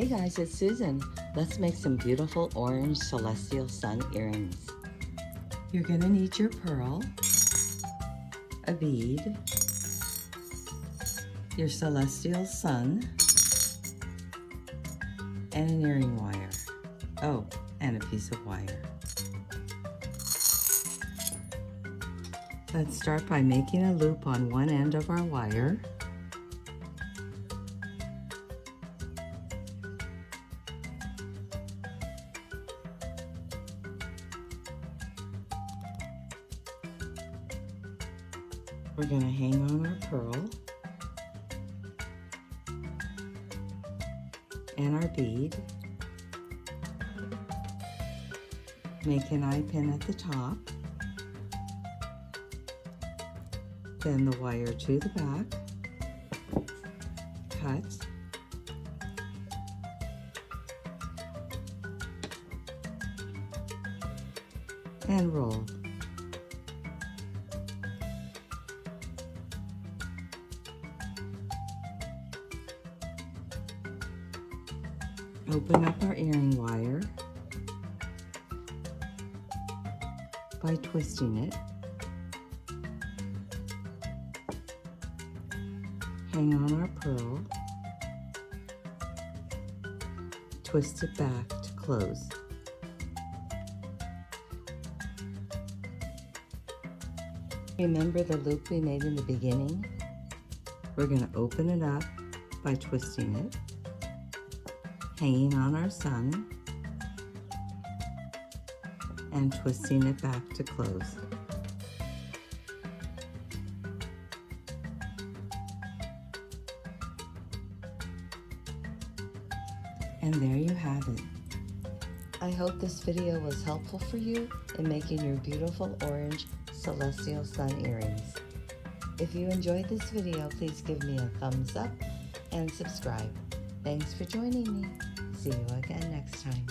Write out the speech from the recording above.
Hey guys, it's Susan. Let's make some beautiful orange celestial sun earrings. You're gonna need your pearl, a bead, your celestial sun, and an earring wire. Oh, and a piece of wire. Let's start by making a loop on one end of our wire. We're going to hang on our pearl and our bead. Make an eye pin at the top. Then the wire to the back. Cut. And roll. Open up our earring wire by twisting it. Hang on our pearl. Twist it back to close. Remember the loop we made in the beginning? We're going to open it up by twisting it, hanging on our sun, and twisting it back to close. And there you have it. I hope this video was helpful for you in making your beautiful orange celestial sun earrings. If you enjoyed this video, please give me a thumbs up and subscribe. Thanks for joining me. See you again next time.